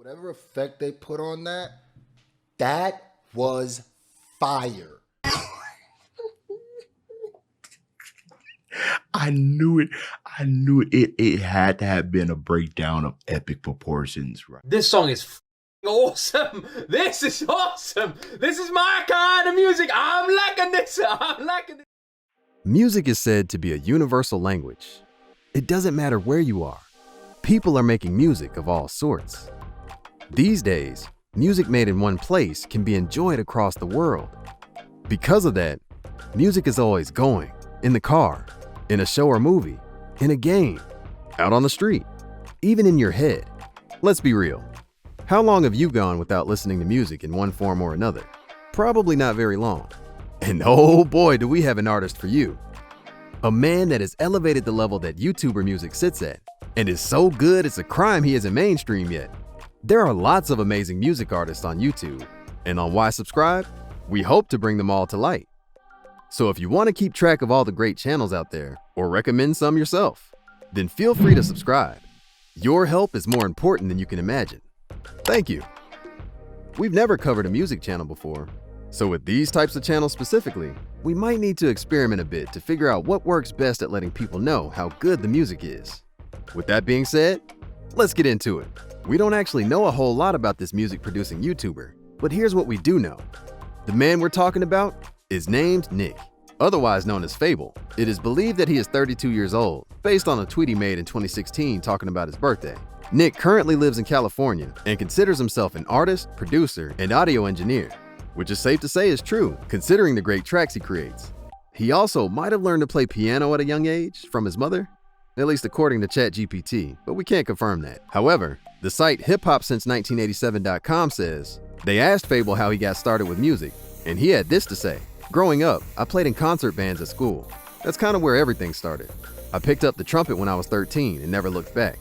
whatever effect they put on that, that was fire. I knew it. I knew it. It had to have been a breakdown of epic proportions, right? This song is awesome. This is awesome. This is my kind of music. I'm liking this. I'm liking this. Music is said to be a universal language. It doesn't matter where you are. People are making music of all sorts. These days, music made in one place can be enjoyed across the world. Because of that, music is always going, in the car, in a show or movie, in a game, out on the street, even in your head. Let's be real. How long have you gone without listening to music in one form or another? Probably not very long. And oh boy, do we have an artist for you. A man that has elevated the level that YouTuber music sits at, and is so good it's a crime he isn't mainstream yet. There are lots of amazing music artists on YouTube, and on Why Subscribe, we hope to bring them all to light. So if you want to keep track of all the great channels out there, or recommend some yourself, then feel free to subscribe. Your help is more important than you can imagine. Thank you. We've never covered a music channel before, so with these types of channels specifically, we might need to experiment a bit to figure out what works best at letting people know how good the music is. With that being said, let's get into it. We don't actually know a whole lot about this music producing YouTuber, but here's what we do know. The man we're talking about is named Nick, otherwise known as Fable. It is believed that he is 32 years old, based on a tweet he made in 2016 talking about his birthday. Nick currently lives in California and considers himself an artist, producer, and audio engineer, which is safe to say is true, considering the great tracks he creates. He also might have learned to play piano at a young age from his mother, at least according to ChatGPT, but we can't confirm that. However, the site hiphopsince1987.com says, they asked Fable how he got started with music, and he had this to say. Growing up, I played in concert bands at school. That's kind of where everything started. I picked up the trumpet when I was 13 and never looked back.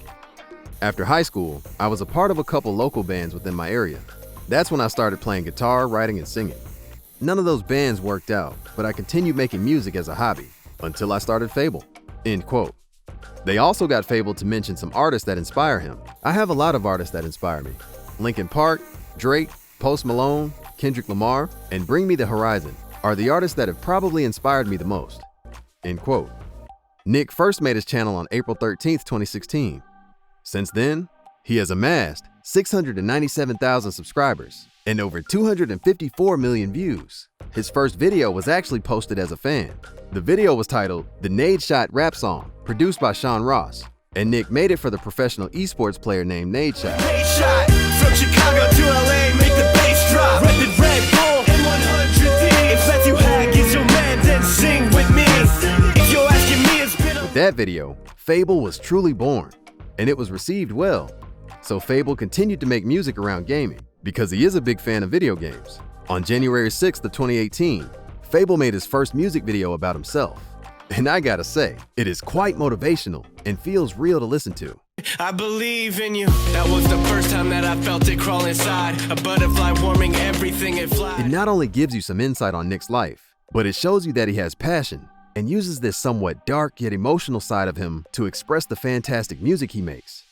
After high school, I was a part of a couple local bands within my area. That's when I started playing guitar, writing, and singing. None of those bands worked out, but I continued making music as a hobby until I started Fable. End quote. They also got Fable to mention some artists that inspire him. I have a lot of artists that inspire me. Linkin Park, Drake, Post Malone, Kendrick Lamar, and Bring Me the Horizon are the artists that have probably inspired me the most. End quote. Nick first made his channel on April 13th, 2016. Since then, he has amassed 697,000 subscribers and over 254 million views. His first video was actually posted as a fan. The video was titled The Nade Shot Rap Song, produced by Sean Ross, and Nick made it for the professional esports player named Nade Shot. Nade Shot, from Chicago to LA, make the bass drop. Reppin' Red Bull and 100D. If Matthew Hag is your man, then sing with me. If you're asking me, it's been With that video, Fable was truly born, and it was received well. So Fable continued to make music around gaming because he is a big fan of video games. On January 6th of 2018, Fable made his first music video about himself. And I gotta say, it is quite motivational and feels real to listen to. I believe in you. That was the first time that I felt it crawl inside. A butterfly warming everything it flies. It not only gives you some insight on Nick's life, but it shows you that he has passion and uses this somewhat dark yet emotional side of him to express the fantastic music he makes.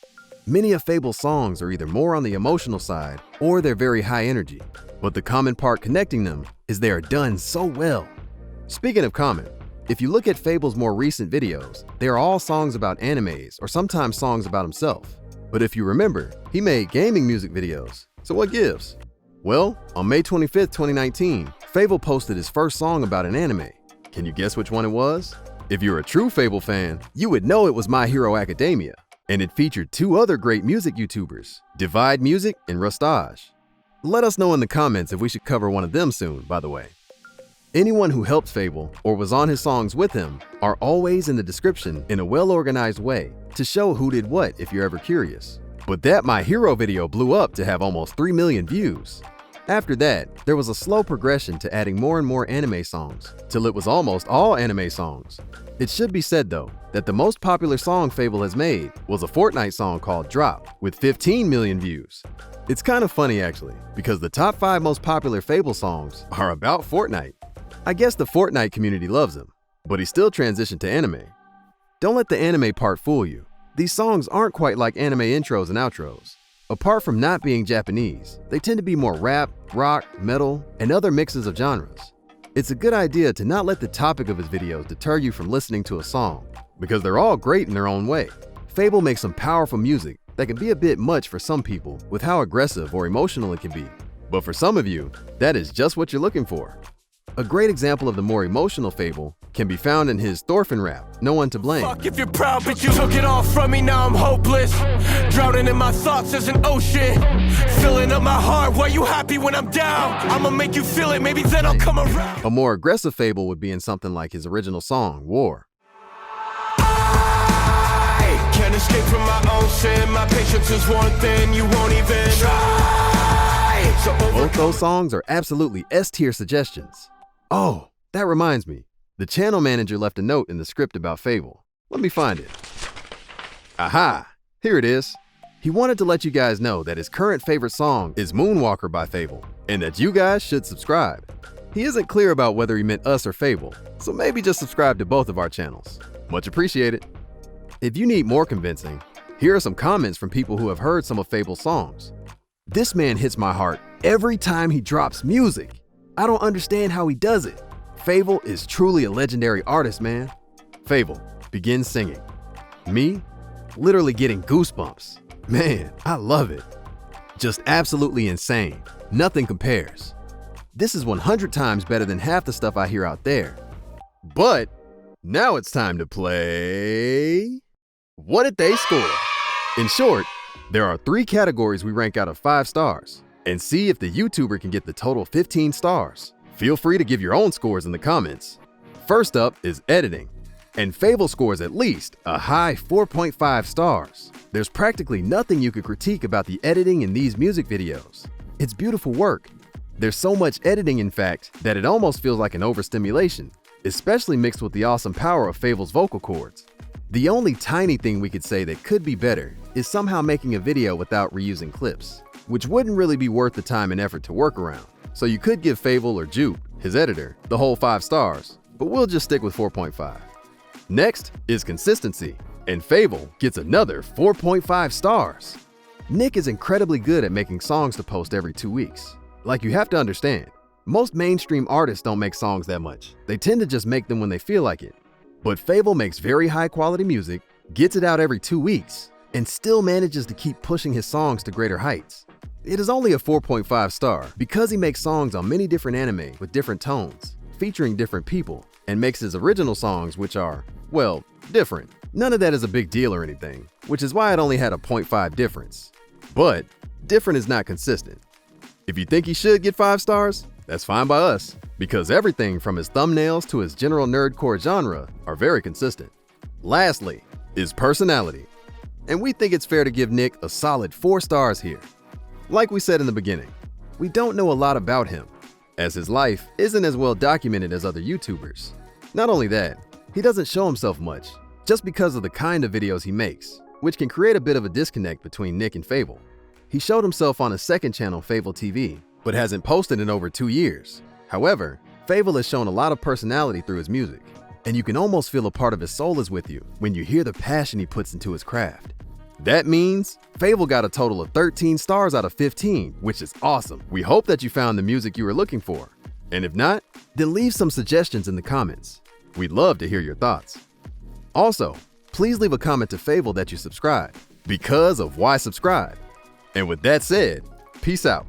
Many of Fable's songs are either more on the emotional side or they're very high energy, but the common part connecting them is they are done so well. Speaking of common, if you look at Fable's more recent videos, they are all songs about animes or sometimes songs about himself. But if you remember, he made gaming music videos, so what gives? Well, on May 25th, 2019, Fable posted his first song about an anime. Can you guess which one it was? If you're a true Fable fan, you would know it was My Hero Academia. And it featured two other great music YouTubers, Divide Music and Rustage. Let us know in the comments if we should cover one of them soon, by the way. Anyone who helped Fable or was on his songs with him are always in the description in a well-organized way to show who did what if you're ever curious. But that My Hero video blew up to have almost 3 million views. After that, there was a slow progression to adding more and more anime songs, till it was almost all anime songs. It should be said though, that the most popular song Fable has made was a Fortnite song called Drop, with 15 million views. It's kind of funny actually, because the top 5 most popular Fable songs are about Fortnite. I guess the Fortnite community loves him, but he still transitioned to anime. Don't let the anime part fool you. These songs aren't quite like anime intros and outros. Apart from not being Japanese, they tend to be more rap, rock, metal, and other mixes of genres. It's a good idea to not let the topic of his videos deter you from listening to a song, because they're all great in their own way. Fable makes some powerful music that can be a bit much for some people with how aggressive or emotional it can be. But for some of you, that is just what you're looking for. A great example of the more emotional Fable can be found in his Thorfinn rap, No One to Blame. Fuck if you're proud, but you took it all from me, now I'm hopeless. Drowning in my thoughts as an ocean. Filling up my heart, why you happy when I'm down? I'ma make you feel it, maybe then I'll come around. A more aggressive Fable would be in something like his original song, War. I can't escape from my own sin. My patience is one thing you won't even try. So Both those songs are absolutely S-tier suggestions. Oh, that reminds me. The channel manager left a note in the script about Fable. Let me find it. Aha! Here it is. He wanted to let you guys know that his current favorite song is Moonwalker by Fable, and that you guys should subscribe. He isn't clear about whether he meant us or Fable, so maybe just subscribe to both of our channels. Much appreciated. If you need more convincing, here are some comments from people who have heard some of Fable's songs. This man hits my heart every time he drops music. I don't understand how he does it. Fable is truly a legendary artist, man. Fable, begin singing. Me, literally getting goosebumps. Man, I love it. Just absolutely insane. Nothing compares. This is 100 times better than half the stuff I hear out there. But now it's time to play What Did They Score? In short, there are 3 categories we rank out of 5 stars, and see if the YouTuber can get the total 15 stars. Feel free to give your own scores in the comments. First up is editing, and Fable scores at least a high 4.5 stars. There's practically nothing you could critique about the editing in these music videos. It's beautiful work. There's so much editing, in fact, that it almost feels like an overstimulation, especially mixed with the awesome power of Fable's vocal cords. The only tiny thing we could say that could be better is somehow making a video without reusing clips, which wouldn't really be worth the time and effort to work around. So you could give Fable or Jupe, his editor, the whole 5 stars, but we'll just stick with 4.5. Next is consistency, and Fable gets another 4.5 stars. Nick is incredibly good at making songs to post every 2 weeks. Like, you have to understand, most mainstream artists don't make songs that much. They tend to just make them when they feel like it. But Fable makes very high quality music, gets it out every 2 weeks, and still manages to keep pushing his songs to greater heights. It is only a 4.5 star because he makes songs on many different anime with different tones, featuring different people, and makes his original songs which are, well, different. None of that is a big deal or anything, which is why it only had a 0.5 difference. But different is not consistent. If you think he should get 5 stars, that's fine by us, because everything from his thumbnails to his general nerdcore genre are very consistent. Lastly is personality, and we think it's fair to give Nick a solid 4 stars here. Like we said in the beginning, we don't know a lot about him, as his life isn't as well documented as other YouTubers. Not only that, he doesn't show himself much, just because of the kind of videos he makes, which can create a bit of a disconnect between Nick and Fable. He showed himself on his second channel, Fable TV, but hasn't posted in over 2 years. However, Fable has shown a lot of personality through his music, and you can almost feel a part of his soul is with you when you hear the passion he puts into his craft. That means Fable got a total of 13 stars out of 15, which is awesome. We hope that you found the music you were looking for. And if not, then leave some suggestions in the comments. We'd love to hear your thoughts. Also, please leave a comment to Fable that you subscribe, because of why subscribe. And with that said, peace out.